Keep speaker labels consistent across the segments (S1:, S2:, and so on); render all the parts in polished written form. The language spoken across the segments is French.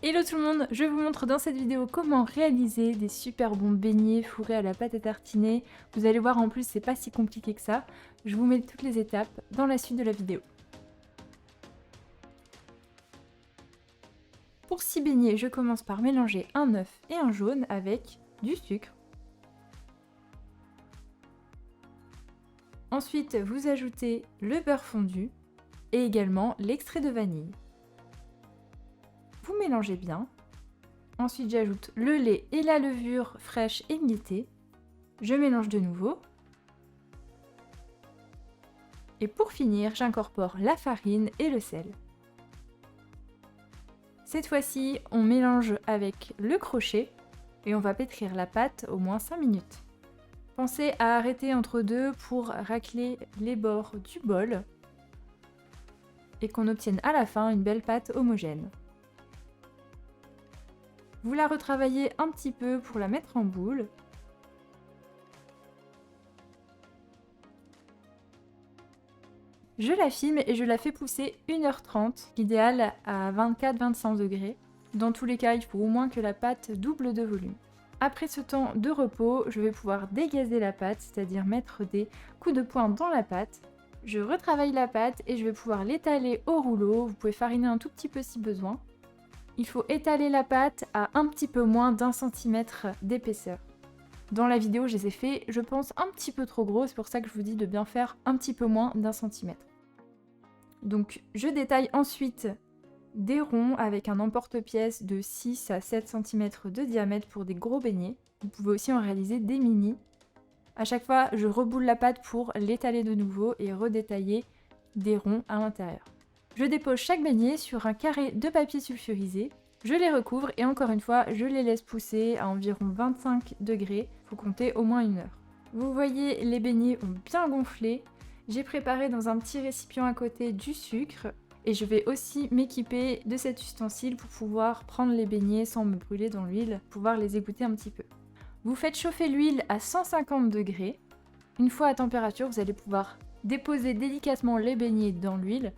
S1: Hello tout le monde, je vous montre dans cette vidéo comment réaliser des super bons beignets fourrés à la pâte à tartiner. Vous allez voir, en plus c'est pas si compliqué que ça. Je vous mets toutes les étapes dans la suite de la vidéo. Pour 6 beignets, je commence par mélanger un œuf et un jaune avec du sucre. Ensuite, vous ajoutez le beurre fondu et également l'extrait de vanille. Vous mélangez bien. Ensuite, j'ajoute le lait et la levure fraîche émiettée. Je mélange de nouveau. Et pour finir, j'incorpore la farine et le sel. Cette fois-ci, on mélange avec le crochet et on va pétrir la pâte au moins 5 minutes. Pensez à arrêter entre deux pour racler les bords du bol et qu'on obtienne à la fin une belle pâte homogène. Vous la retravaillez un petit peu pour la mettre en boule. Je la filme et je la fais pousser 1h30, l'idéal à 24-25 degrés. Dans tous les cas, il faut au moins que la pâte double de volume. Après ce temps de repos, je vais pouvoir dégazer la pâte, c'est-à-dire mettre des coups de poing dans la pâte. Je retravaille la pâte et je vais pouvoir l'étaler au rouleau. Vous pouvez fariner un tout petit peu si besoin. Il faut étaler la pâte à un petit peu moins d'1 centimètre d'épaisseur. Dans la vidéo, je les ai fait, je pense, un petit peu trop gros, c'est pour ça que je vous dis de bien faire un petit peu moins d'1 centimètre. Donc je détaille ensuite des ronds avec un emporte-pièce de 6 à 7 cm de diamètre pour des gros beignets. Vous pouvez aussi en réaliser des mini. À chaque fois, je reboule la pâte pour l'étaler de nouveau et redétailler des ronds à l'intérieur. Je dépose chaque beignet sur un carré de papier sulfurisé, je les recouvre et encore une fois, je les laisse pousser à environ 25 degrés, il faut compter au moins 1 heure. Vous voyez, les beignets ont bien gonflé. J'ai préparé dans un petit récipient à côté du sucre et je vais aussi m'équiper de cet ustensile pour pouvoir prendre les beignets sans me brûler dans l'huile, pouvoir les égoutter un petit peu. Vous faites chauffer l'huile à 150 degrés. Une fois à température, vous allez pouvoir déposer délicatement les beignets dans l'huile.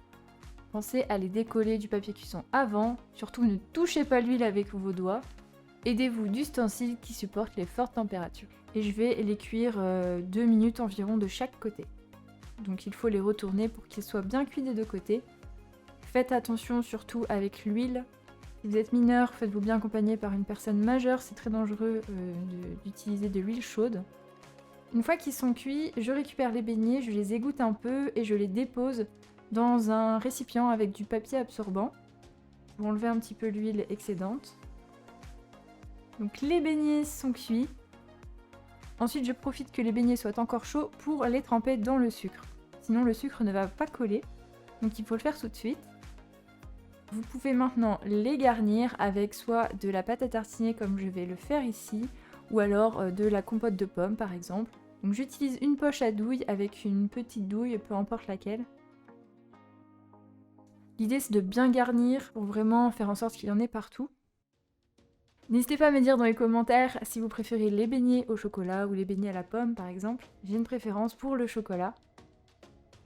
S1: Pensez à les décoller du papier cuisson avant, surtout ne touchez pas l'huile avec vos doigts. Aidez-vous d'ustensiles qui supportent les fortes températures. Et je vais les cuire 2 minutes environ de chaque côté. Donc il faut les retourner pour qu'ils soient bien cuits des deux côtés. Faites attention surtout avec l'huile. Si vous êtes mineur, faites-vous bien accompagner par une personne majeure, c'est très dangereux d'utiliser de l'huile chaude. Une fois qu'ils sont cuits, je récupère les beignets, je les égoutte un peu et je les dépose dans un récipient avec du papier absorbant pour enlever un petit peu l'huile excédente. Donc les beignets sont cuits. Ensuite, je profite que les beignets soient encore chauds pour les tremper dans le sucre. Sinon, le sucre ne va pas coller, donc il faut le faire tout de suite. Vous pouvez maintenant les garnir avec soit de la pâte à tartiner comme je vais le faire ici, ou alors de la compote de pommes par exemple. Donc j'utilise une poche à douille avec une petite douille, peu importe laquelle. L'idée c'est de bien garnir pour vraiment faire en sorte qu'il y en ait partout. N'hésitez pas à me dire dans les commentaires si vous préférez les beignets au chocolat ou les beignets à la pomme par exemple. J'ai une préférence pour le chocolat.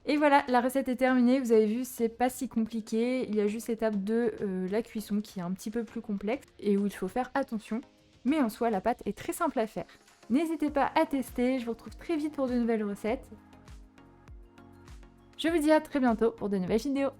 S1: Et voilà, la recette est terminée, vous avez vu, c'est pas si compliqué. Il y a juste l'étape de la cuisson qui est un petit peu plus complexe et où il faut faire attention. Mais en soi, la pâte est très simple à faire. N'hésitez pas à tester, je vous retrouve très vite pour de nouvelles recettes. Je vous dis à très bientôt pour de nouvelles vidéos.